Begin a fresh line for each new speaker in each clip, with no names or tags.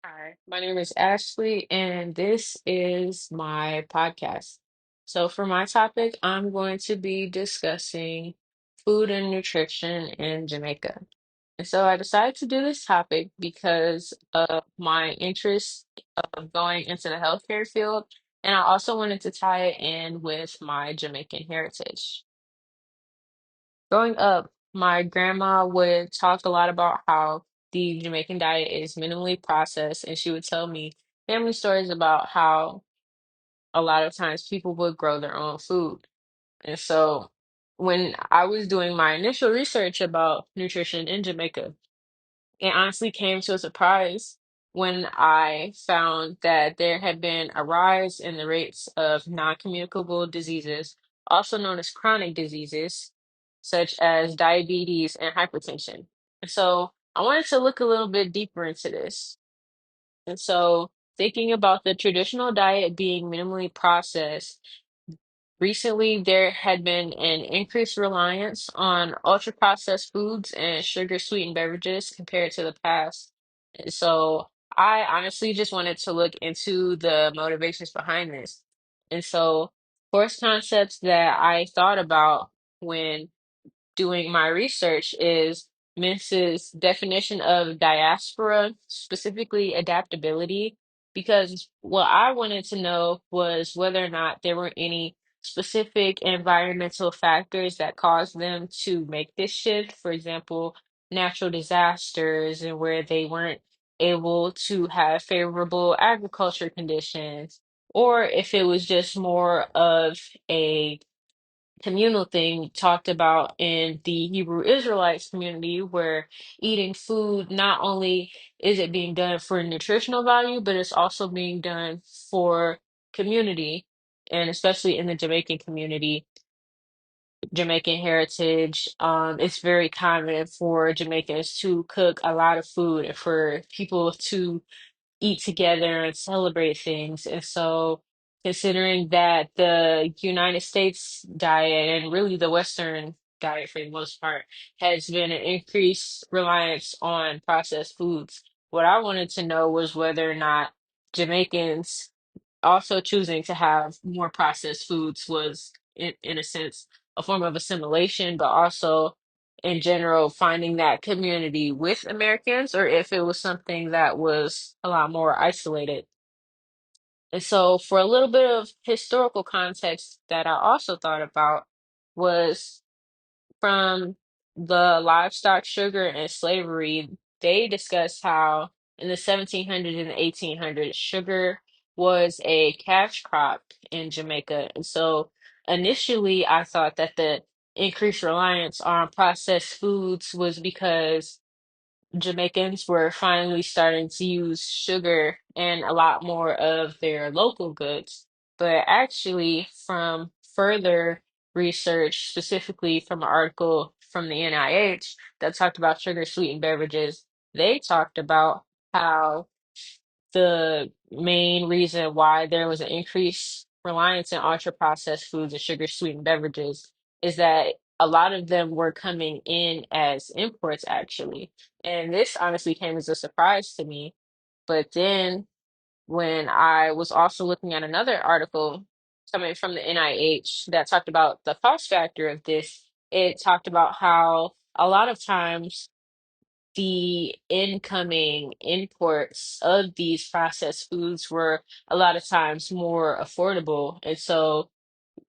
Hi, my name is Ashley, and this is my podcast. So, for my topic, I'm going to be discussing food and nutrition in Jamaica. And so, I decided to do this topic because of my interest of going into the healthcare field, and I also wanted to tie it in with my Jamaican heritage. Growing up, my grandma would talk a lot about how the Jamaican diet is minimally processed, and she would tell me family stories about how a lot of times people would grow their own food. And so when I was doing my initial research about nutrition in Jamaica, it honestly came to a surprise when I found that there had been a rise in the rates of non-communicable diseases, also known as chronic diseases, such as diabetes and hypertension. And so I wanted to look a little bit deeper into this. And so thinking about the traditional diet being minimally processed, recently, there had been an increased reliance on ultra-processed foods and sugar-sweetened beverages compared to the past. And so I honestly just wanted to look into the motivations behind this. And so, first concepts that I thought about when doing my research is Mince's definition of diaspora, specifically adaptability, because what I wanted to know was whether or not there were any specific environmental factors that caused them to make this shift. For example, natural disasters and where they weren't able to have favorable agriculture conditions, or if it was just more of a communal thing talked about in the Hebrew Israelites community, where eating food not only is it being done for nutritional value, but it's also being done for community, and especially in the Jamaican community, Jamaican heritage. It's very common for Jamaicans to cook a lot of food and for people to eat together and celebrate things. And so, considering that the United States diet and really the Western diet for the most part has been an increased reliance on processed foods, what I wanted to know was whether or not Jamaicans also choosing to have more processed foods was, in a sense, a form of assimilation, but also in general finding that community with Americans, or if it was something that was a lot more isolated. And so, for a little bit of historical context that I also thought about was from the livestock sugar and slavery. They discussed how in the 1700s and 1800s, sugar was a cash crop in Jamaica. And so initially, I thought that the increased reliance on processed foods was because Jamaicans were finally starting to use sugar and a lot more of their local goods. But actually, from further research, specifically from an article from the NIH that talked about sugar sweetened beverages, they talked about how the main reason why there was an increased reliance in ultra processed foods and sugar sweetened beverages is that a lot of them were coming in as imports, actually. And this honestly came as a surprise to me. But then when I was also looking at another article coming from the NIH that talked about the cost factor of this, it talked about how a lot of times the incoming imports of these processed foods were a lot of times more affordable. And so,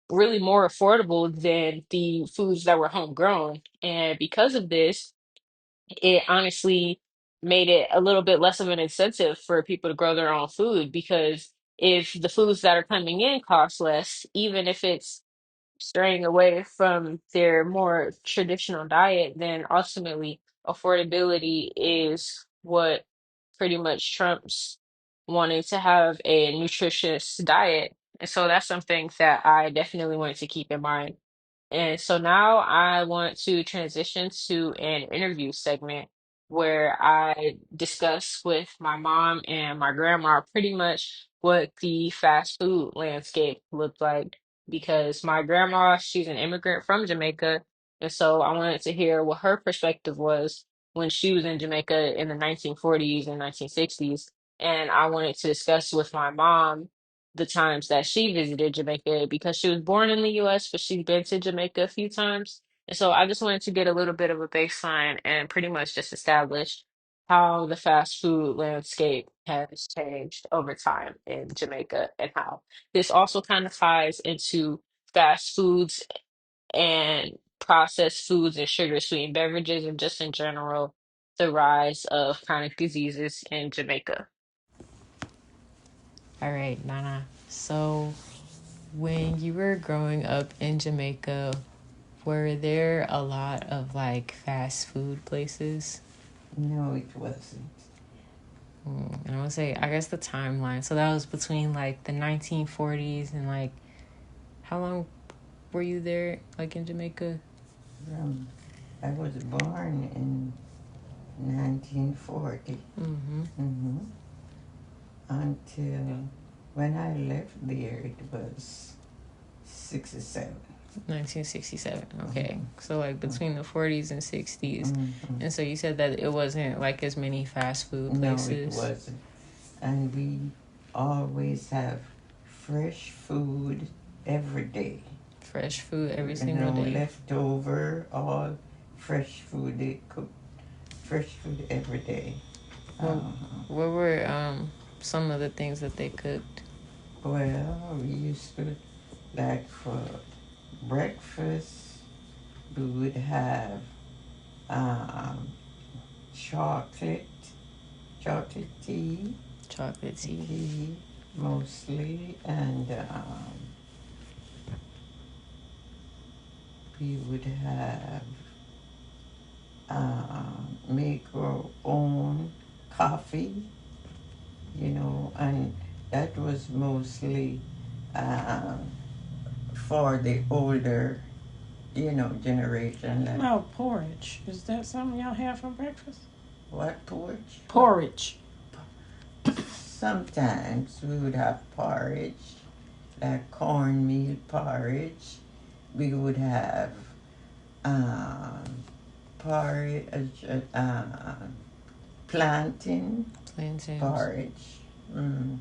really more affordable than the foods that were homegrown. And because of this, it honestly made it a little bit less of an incentive for people to grow their own food because if the foods that are coming in cost less, even if it's straying away from their more traditional diet, then ultimately affordability is what pretty much trumps wanting to have a nutritious diet. And so that's something that I definitely want to keep in mind. And so now I want to transition to an interview segment where I discuss with my mom and my grandma pretty much what the fast food landscape looked like. Because my grandma, she's an immigrant from Jamaica. And so I wanted to hear what her perspective was when she was in Jamaica in the 1940s and 1960s. and I wanted to discuss with my mom the times that she visited Jamaica because she was born in the US, but she's been to Jamaica a few times. And so I just wanted to get a little bit of a baseline and pretty much just establish how the fast food landscape has changed over time in Jamaica and how this also kind of ties into fast foods and processed foods and sugar sweetened beverages and just in general the rise of chronic diseases in Jamaica.
All right, Nana. So, when you were growing up in Jamaica, were there a lot of like fast food places?
No, it wasn't.
And I would say, I guess the timeline. So that was between like the 1940s and like, how long were you there, like in Jamaica?
I was born in 1940. Mm-hmm. Until when I left there, it was 67.
1967. Okay. So like
Mm-hmm.
between the 40s and 60s.
Mm-hmm.
And so you said that it wasn't like as many fast food places.
No, it wasn't. And we always have fresh food every day.
Fresh food every single day.
Leftover, all fresh food. They cook fresh food every day.
What were some of the things that they cooked?
Well, we used to, like for breakfast, we would have um, chocolate, chocolate tea.
Chocolate tea.
Tea mostly, and we would have make our own coffee, and that was mostly um, for the older, generation.
No, porridge. Is that something y'all have for breakfast?
What porridge?
Porridge.
Sometimes we would have porridge, like cornmeal porridge. We would have porridge, plantain porridge. Mm-hmm.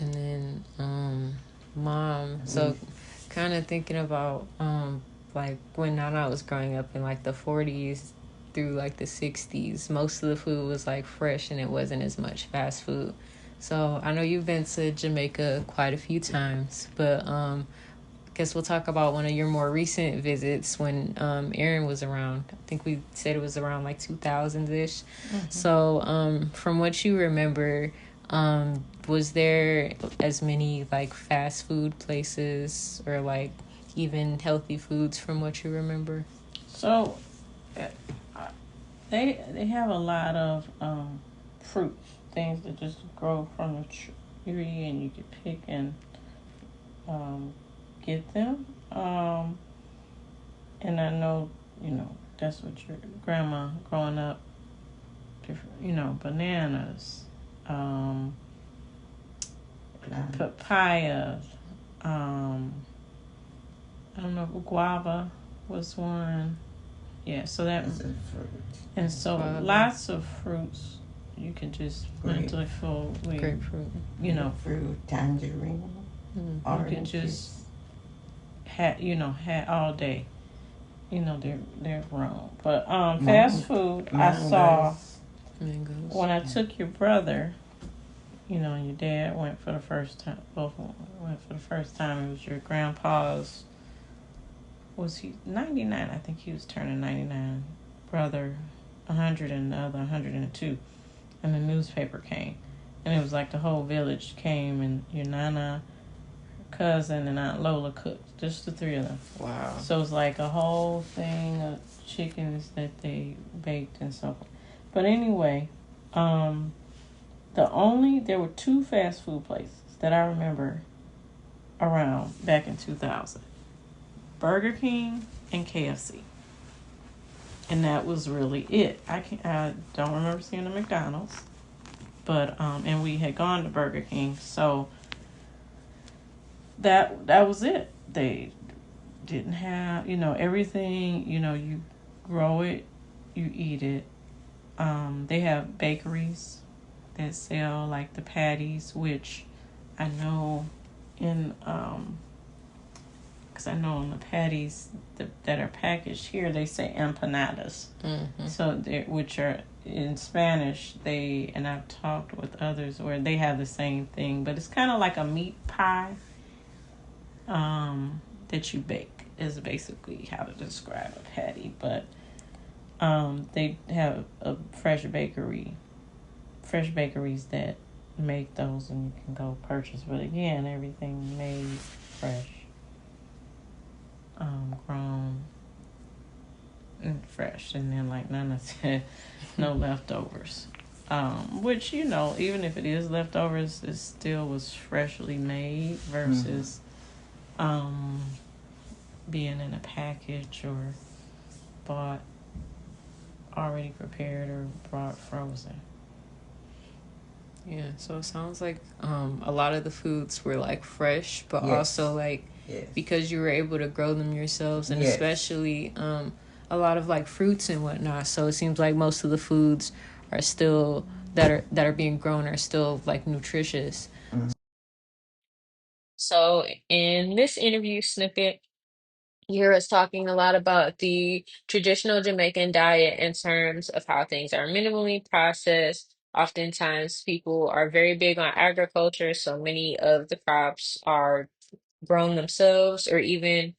And then mom, so kind of thinking about like when Nana was growing up in like the 40s through like the 60s, most of the food was like fresh and it wasn't as much fast food. So I know you've been to Jamaica quite a few times, but I guess we'll talk about one of your more recent visits when Aaron was around. I think we said it was around like 2000-ish. Mm-hmm. So from what you remember, was there as many like fast food places or like even healthy foods from what you remember?
So they have a lot of fruits, things that just grow from the tree and you can pick and get them. And I know, that's what your grandma growing up, different, bananas, papayas, I don't know if guava was one. Yeah, so that, and so guava. Lots of fruits you can just mentally full with
grapefruit,
fruit, tangerine, oranges.
You can just had all day. They're grown. But fast food, mangoes. I saw mangoes. When I took your brother, and your dad went for the first time. Both went for the first time. It was your grandpa's. Was he 99? I think he was turning 99. Brother, 100, and the other 102. And the newspaper came, and it was like the whole village came, and your nana, cousin, and Aunt Lola cooked. Just the three of them.
Wow.
So it was like a whole thing of chickens that they baked and so forth. But anyway, there were two fast food places that I remember around back in 2000. Burger King and KFC. And that was really it. I don't remember seeing the McDonald's. But and we had gone to Burger King, so that was it. They didn't have, everything, you grow it, you eat it. They have bakeries that sell like the patties, which I know in because I know on the patties that are packaged here they say empanadas. So which are in Spanish they, and I've talked with others where they have the same thing, but it's kind of like a meat pie that you bake is basically how to describe a patty. But they have a fresh bakeries that make those, and you can go purchase. But again, everything made fresh, grown and fresh, and then like Nana said, no leftovers. Which even if it is leftovers, it still was freshly made versus being in a package or bought already prepared or brought frozen.
Yeah, so it sounds like a lot of the foods were like fresh, but also like because you were able to grow them yourselves, and especially a lot of like fruits and whatnot. So it seems like most of the foods are still that are being grown are still like nutritious.
So in this interview snippet, you hear us talking a lot about the traditional Jamaican diet in terms of how things are minimally processed. Oftentimes, people are very big on agriculture, so many of the crops are grown themselves, or even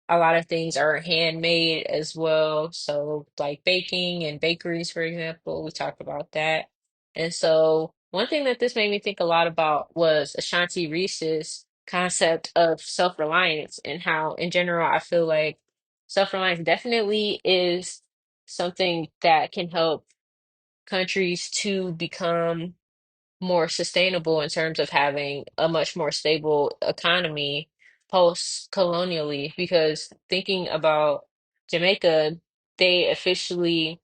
a lot of things are handmade as well. So, like baking and bakeries, for example, we talked about that. And so, one thing that this made me think a lot about was Ashanti Reese's concept of self-reliance, and how, in general, I feel like self-reliance definitely is something that can help countries to become more sustainable in terms of having a much more stable economy post-colonially. Because thinking about Jamaica, they officially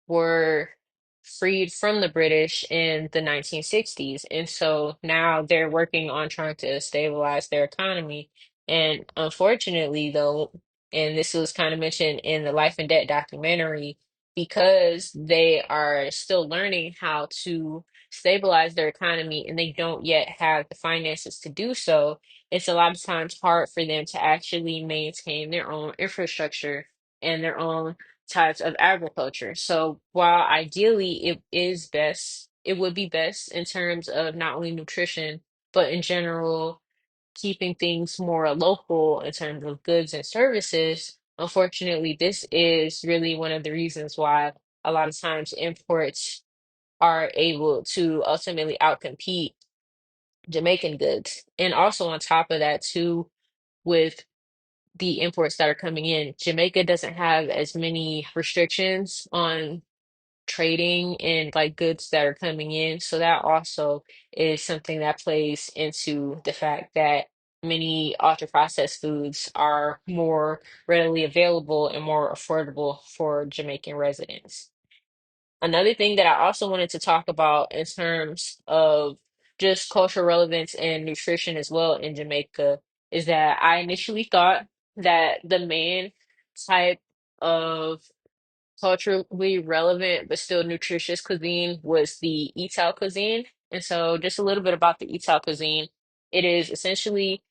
were freed from the British in the 1960s. And so now they're working on trying to stabilize their economy. And unfortunately, though, and this was kind of mentioned in the Life and Debt documentary, because they are still learning how to stabilize their economy and they don't yet have the finances to do so, it's a lot of times hard for them to actually maintain their own infrastructure and their own types of agriculture. So while ideally it would be best in terms of not only nutrition, but in general, keeping things more local in terms of goods and services, unfortunately, this is really one of the reasons why a lot of times imports are able to ultimately outcompete Jamaican goods. And also on top of that, too, with the imports that are coming in, Jamaica doesn't have as many restrictions on trading and like goods that are coming in. So that also is something that plays into the fact that many ultra processed foods are more readily available and more affordable for Jamaican residents. Another thing that I also wanted to talk about in terms of just cultural relevance and nutrition as well in Jamaica is that I initially thought that the main type of culturally relevant but still nutritious cuisine was the Ital cuisine. And so just a little bit about the Ital cuisine. It is essentially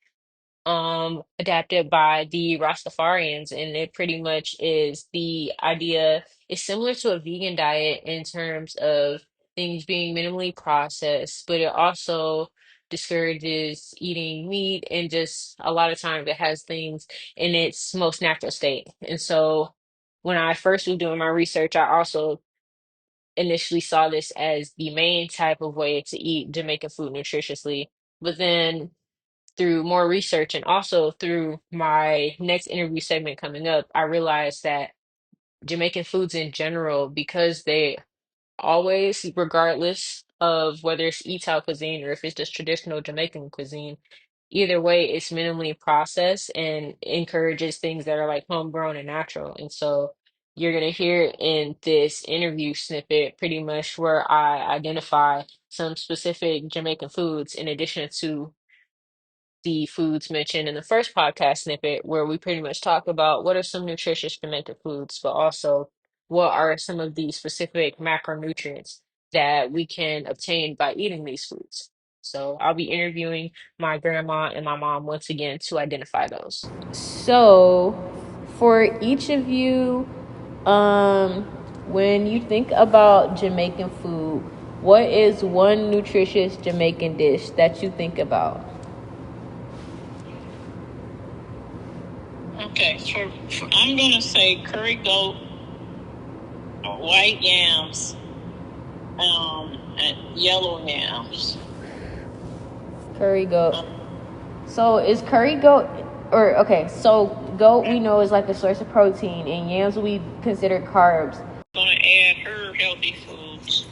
adapted by the Rastafarians, and it pretty much is the idea is similar to a vegan diet in terms of things being minimally processed, but it also discourages eating meat, and just a lot of times it has things in its most natural state. And so when I first was doing my research, I also initially saw this as the main type of way to eat Jamaican food nutritiously. But then through more research and also through my next interview segment coming up, I realized that Jamaican foods in general, because they always, regardless of whether it's Ital cuisine or if it's just traditional Jamaican cuisine, either way, it's minimally processed and encourages things that are like homegrown and natural. And so you're going to hear in this interview snippet pretty much where I identify some specific Jamaican foods in addition to the foods mentioned in the first podcast snippet, where we pretty much talk about what are some nutritious Jamaican foods, but also what are some of the specific macronutrients that we can obtain by eating these foods. So I'll be interviewing my grandma and my mom once again to identify those.
So, for each of you, um, when you think about Jamaican food, what is one nutritious Jamaican dish that you think about?
Okay, I'm gonna say curry goat, white yams, and yellow yams.
Curry goat. So is curry goat, or okay, so goat we know is like a source of protein, and yams we consider carbs.
I'm gonna add herb healthy foods.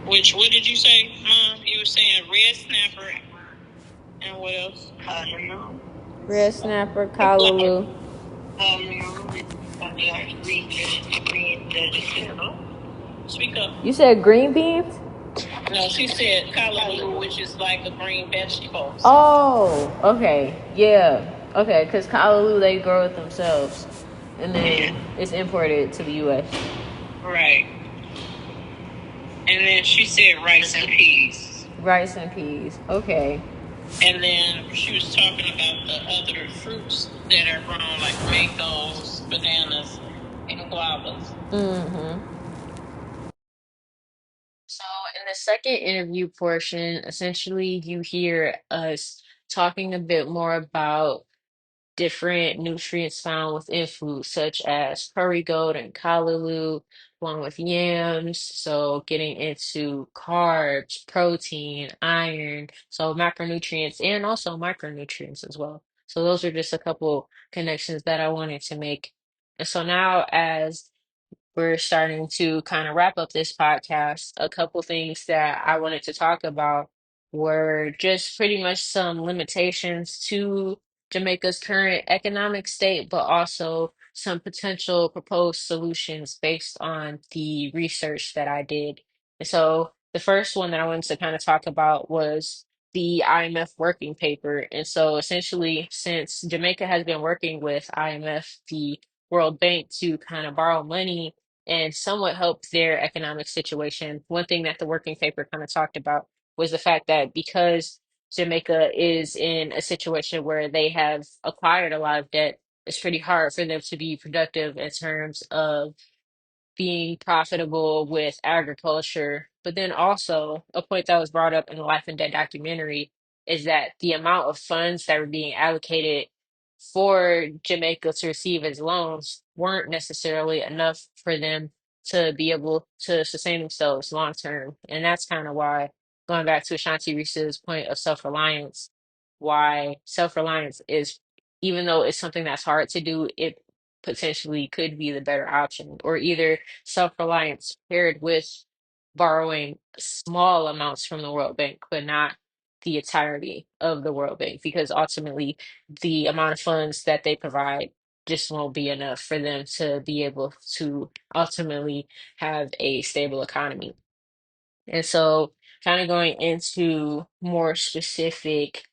What did you say, Mom? You were saying red snapper and what else?
Red snapper, callaloo.
Speak up.
You said green beans?
No, she said callaloo, which is like a green vegetable.
Oh, okay, yeah, okay, because callaloo they grow it themselves, and then it's imported to the U.S.
Right. And then she said rice and peas.
Rice and peas. Okay.
And then she was talking about the other fruits that are grown, like mangoes, bananas, and guavas.
Mm-hmm.
So, in the second interview portion, essentially you hear us talking a bit more about different nutrients found within food, such as curry goat and callaloo, along with yams. So, getting into carbs, protein, iron, so macronutrients and also micronutrients as well. So, those are just a couple connections that I wanted to make. And so now, as we're starting to kind of wrap up this podcast, a couple things that I wanted to talk about were just pretty much some limitations to Jamaica's current economic state, but also some potential proposed solutions based on the research that I did. And so the first one that I wanted to kind of talk about was the IMF working paper. And so essentially, since Jamaica has been working with IMF, the World Bank, to kind of borrow money and somewhat help their economic situation. One thing that the working paper kind of talked about was the fact that because Jamaica is in a situation where they have acquired a lot of debt, it's pretty hard for them to be productive in terms of being profitable with agriculture. But then also, a point that was brought up in the Life and Debt documentary is that the amount of funds that were being allocated for Jamaica to receive as loans weren't necessarily enough for them to be able to sustain themselves long term. And that's kind of why, going back to Ashanti Reese's point of self-reliance, why self-reliance is, even though it's something that's hard to do, it potentially could be the better option, or either self-reliance paired with borrowing small amounts from the World Bank, but not the entirety of the World Bank, because ultimately the amount of funds that they provide just won't be enough for them to be able to ultimately have a stable economy. And so, kind of going into more specific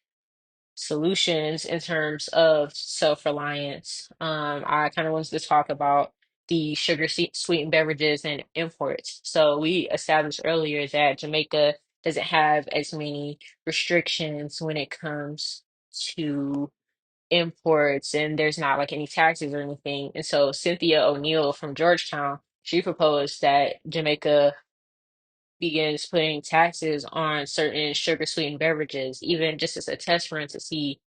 solutions in terms of self-reliance. I kind of wanted to talk about the sweetened beverages and imports. So we established earlier that Jamaica doesn't have as many restrictions when it comes to imports, and there's not like any taxes or anything. And so Cynthia O'Neill from Georgetown, she proposed that Jamaica begins putting taxes on certain sugar sweetened beverages, even just as a test run to see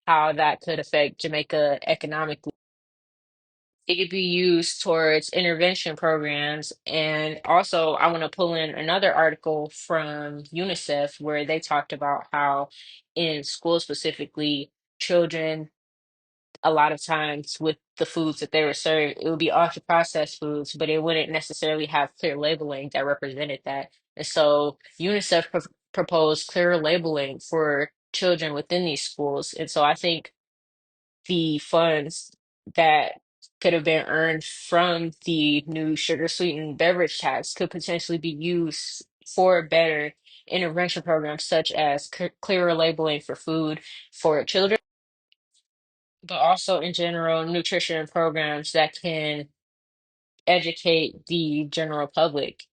how that could affect Jamaica economically. It could be used towards intervention programs. And also, I want to pull in another article from UNICEF where they talked about how in schools specifically, children, a lot of times with the foods that they were served, it would be ultra processed foods, but it wouldn't necessarily have clear labeling that represented that. And so UNICEF proposed clear labeling for children within these schools. And so I think the funds that could have been earned from the new sugar sweetened beverage tax could potentially be used for better intervention programs such as clearer labeling for food for children. but also in general, nutrition programs that can educate the general public.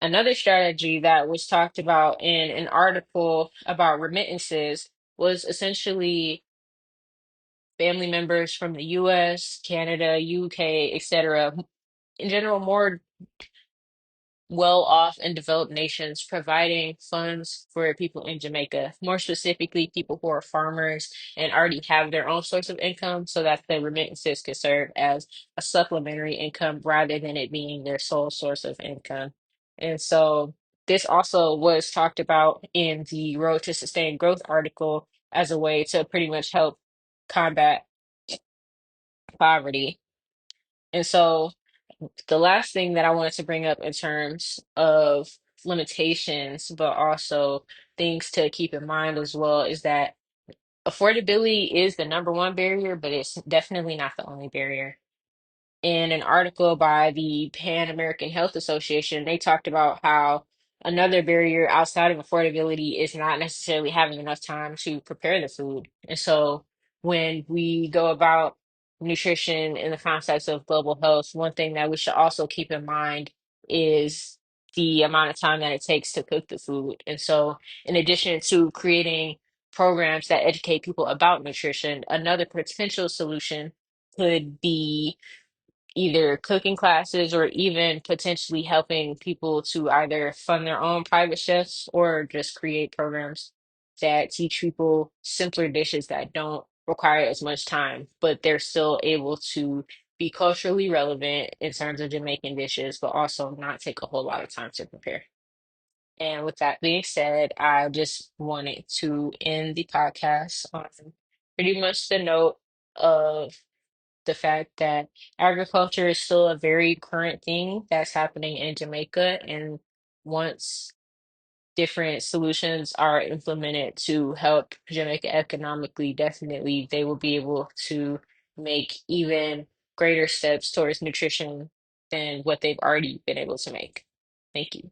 Another strategy that was talked about in an article about remittances was essentially family members from the US, Canada, UK, etc. In general, more well-off and developed nations providing funds for people in Jamaica, more specifically people who are farmers and already have their own source of income so that the remittances could serve as a supplementary income rather than it being their sole source of income. And so this also was talked about in the Road to Sustained Growth article as a way to pretty much help combat poverty. And so the last thing that I wanted to bring up in terms of limitations, but also things to keep in mind as well, is that affordability is the number one barrier, but it's definitely not the only barrier. In an article by the Pan American Health Association, they talked about how another barrier outside of affordability is not necessarily having enough time to prepare the food. And so when we go about nutrition in the context of global health, one thing that we should also keep in mind is the amount of time that it takes to cook the food. And so, in addition to creating programs that educate people about nutrition, another potential solution could be either cooking classes or even potentially helping people to either fund their own private chefs or just create programs that teach people simpler dishes that don't require as much time, but they're still able to be culturally relevant in terms of Jamaican dishes, but also not take a whole lot of time to prepare. And with that being said, I just wanted to end the podcast on pretty much the note of the fact that agriculture is still a very current thing that's happening in Jamaica. And once different solutions are implemented to help Jamaica economically, definitely they will be able to make even greater steps towards nutrition than what they've already been able to make. Thank you.